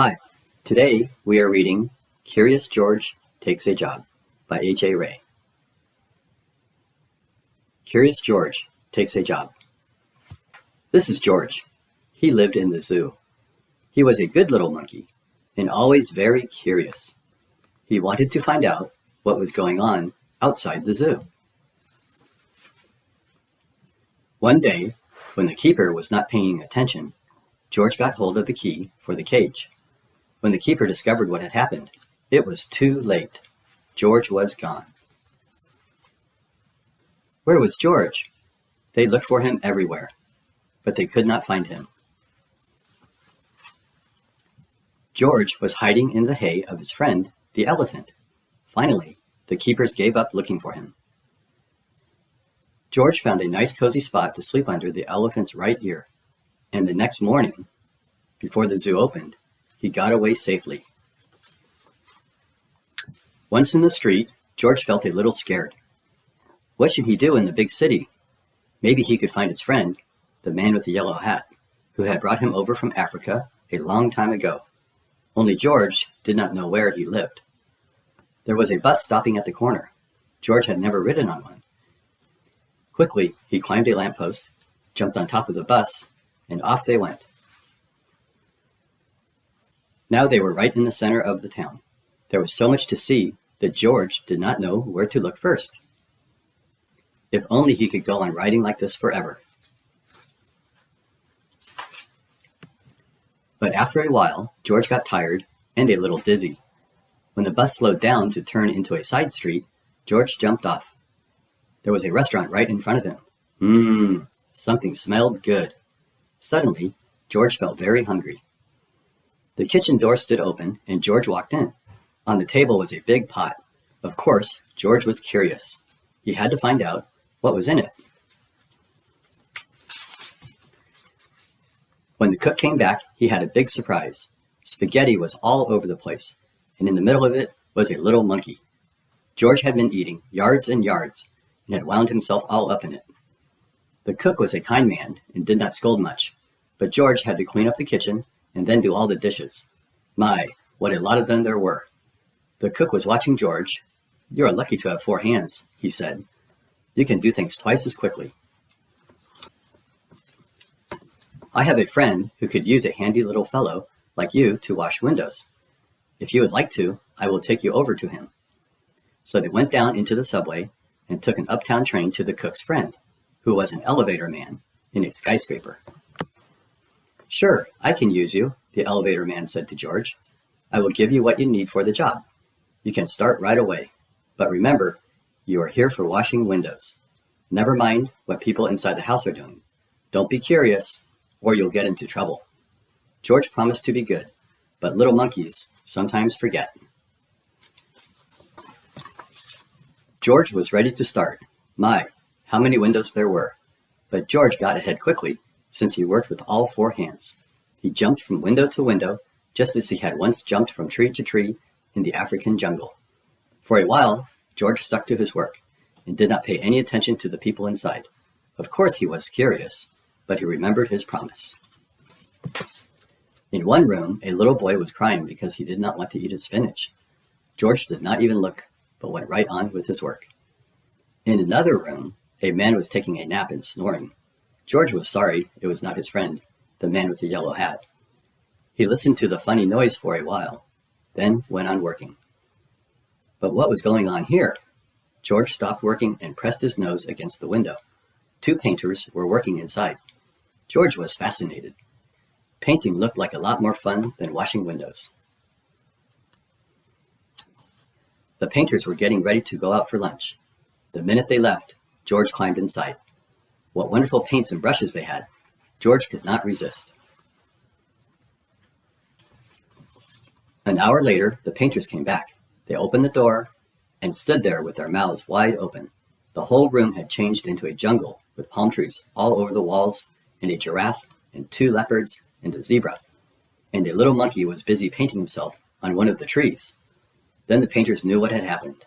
Hi, today we are reading Curious George Takes a Job by H.A. Rey. Curious George Takes a Job. This is George. He lived in the zoo. He was a good little monkey and always very curious. He wanted to find out what was going on outside the zoo. One day, when the keeper was not paying attention, George got hold of the key for the cage. When the keeper discovered what had happened, it was too late. George was gone. Where was George? They looked for him everywhere, but they could not find him. George was hiding in the hay of his friend, the elephant. Finally, the keepers gave up looking for him. George found a nice cozy spot to sleep under the elephant's right ear, and the next morning, before the zoo opened, he got away safely. Once in the street, George felt a little scared. What should he do in the big city? Maybe he could find his friend, the man with the yellow hat, who had brought him over from Africa a long time ago. Only George did not know where he lived. There was a bus stopping at the corner. George had never ridden on one. Quickly, he climbed a lamppost, jumped on top of the bus, and off they went. Now they were right in the center of the town. There was so much to see that George did not know where to look first. If only he could go on riding like this forever. But after a while, George got tired and a little dizzy. When the bus slowed down to turn into a side street, George jumped off. There was a restaurant right in front of him. Something smelled good. Suddenly, George felt very hungry. The kitchen door stood open, and George walked in. On the table was a big pot. Of course, George was curious. He had to find out what was in it. When the cook came back, he had a big surprise. Spaghetti was all over the place, and in the middle of it was a little monkey. George had been eating yards and yards, and had wound himself all up in it. The cook was a kind man and did not scold much, but George had to clean up the kitchen and then do all the dishes. My, what a lot of them there were. The cook was watching George. "You are lucky to have 4 hands," he said. "You can do things twice as quickly." "I have a friend who could use a handy little fellow like you to wash windows. If you would like to, I will take you over to him." So they went down into the subway and took an uptown train to the cook's friend, who was an elevator man in a skyscraper. "Sure, I can use you," the elevator man said to George. "I will give you what you need for the job. You can start right away. But remember, you are here for washing windows. Never mind what people inside the house are doing. Don't be curious, or you'll get into trouble." George promised to be good, but little monkeys sometimes forget. George was ready to start. My, how many windows there were. But George got ahead quickly, since he worked with all 4 hands. He jumped from window to window, just as he had once jumped from tree to tree in the African jungle. For a while, George stuck to his work and did not pay any attention to the people inside. Of course he was curious, but he remembered his promise. In one room, a little boy was crying because he did not want to eat his spinach. George did not even look, but went right on with his work. In another room, a man was taking a nap and snoring. George was sorry it was not his friend, the man with the yellow hat. He listened to the funny noise for a while, then went on working. But what was going on here? George stopped working and pressed his nose against the window. 2 painters were working inside. George was fascinated. Painting looked like a lot more fun than washing windows. The painters were getting ready to go out for lunch. The minute they left, George climbed inside. What wonderful paints and brushes they had. George could not resist. An hour later, the painters came back. They opened the door and stood there with their mouths wide open. The whole room had changed into a jungle with palm trees all over the walls, and a giraffe, and 2 leopards, and a zebra. And a little monkey was busy painting himself on one of the trees. Then the painters knew what had happened.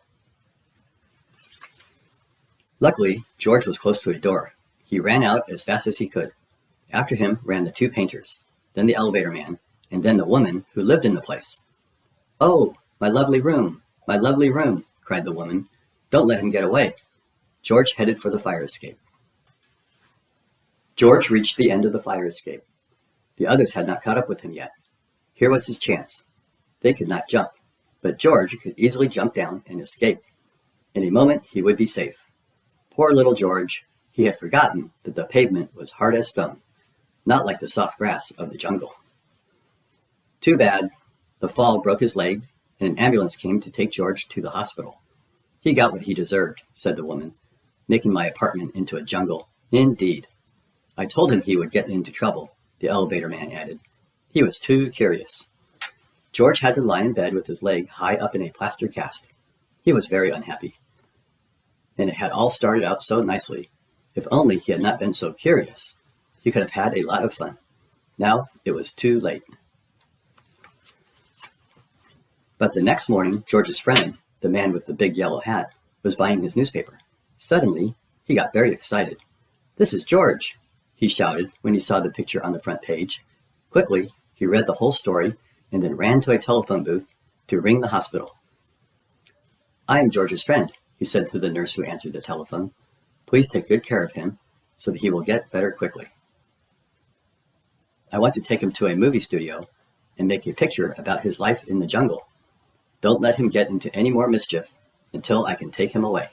Luckily, George was close to a door. He ran out as fast as he could. After him ran the 2 painters, then the elevator man, and then the woman who lived in the place. "Oh, my lovely room, cried the woman. "Don't let him get away." George headed for the fire escape. George reached the end of the fire escape. The others had not caught up with him yet. Here was his chance. They could not jump, but George could easily jump down and escape. In a moment, he would be safe. Poor little George. He had forgotten that the pavement was hard as stone, not like the soft grass of the jungle. Too bad. The fall broke his leg, and an ambulance came to take George to the hospital. "He got what he deserved," said the woman, "making my apartment into a jungle. Indeed." "I told him he would get into trouble," the elevator man added. "He was too curious." George had to lie in bed with his leg high up in a plaster cast. He was very unhappy. And it had all started out so nicely. If only he had not been so curious, he could have had a lot of fun. Now it was too late. But the next morning, George's friend, the man with the big yellow hat, was buying his newspaper. Suddenly, he got very excited. "This is George," he shouted when he saw the picture on the front page. Quickly, he read the whole story and then ran to a telephone booth to ring the hospital. "I am George's friend," he said to the nurse who answered the telephone. "Please take good care of him so that he will get better quickly. I want to take him to a movie studio and make a picture about his life in the jungle. Don't let him get into any more mischief until I can take him away."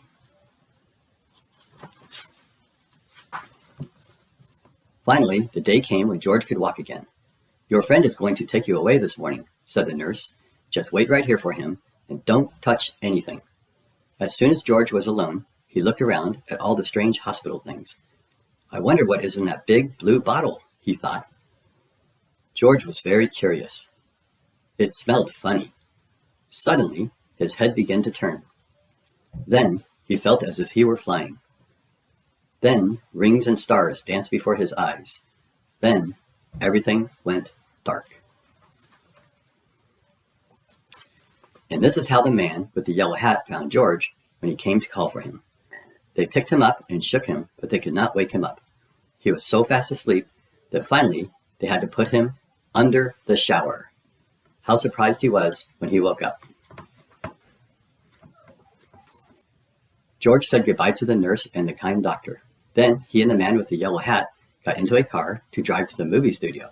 Finally, the day came when George could walk again. "Your friend is going to take you away this morning," said the nurse. "Just wait right here for him and don't touch anything." As soon as George was alone, he looked around at all the strange hospital things. "I wonder what is in that big blue bottle," he thought. George was very curious. It smelled funny. Suddenly, his head began to turn. Then he felt as if he were flying. Then rings and stars danced before his eyes. Then everything went dark. And this is how the man with the yellow hat found George when he came to call for him. They picked him up and shook him, but they could not wake him up. He was so fast asleep that finally they had to put him under the shower. How surprised he was when he woke up. George said goodbye to the nurse and the kind doctor. Then he and the man with the yellow hat got into a car to drive to the movie studio.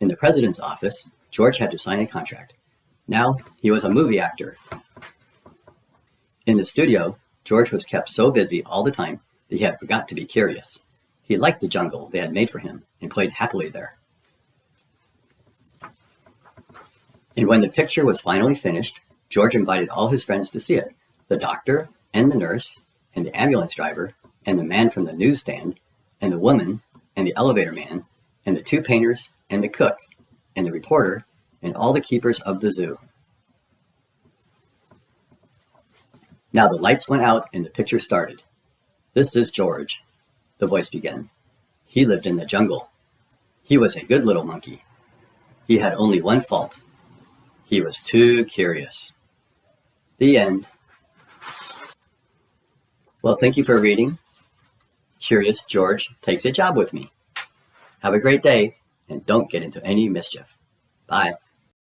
In the president's office, George had to sign a contract. Now he was a movie actor. In the studio, George was kept so busy all the time that he had forgot to be curious. He liked the jungle they had made for him and played happily there. And when the picture was finally finished, George invited all his friends to see it. The doctor and the nurse and the ambulance driver and the man from the newsstand and the woman and the elevator man and the two painters and the cook and the reporter and all the keepers of the zoo. Now the lights went out and the picture started. "This is George," the voice began. "He lived in the jungle. He was a good little monkey. He had only one fault. He was too curious." The end. Well, thank you for reading. Curious George Takes a Job with Me. Have a great day, and don't get into any mischief. Bye.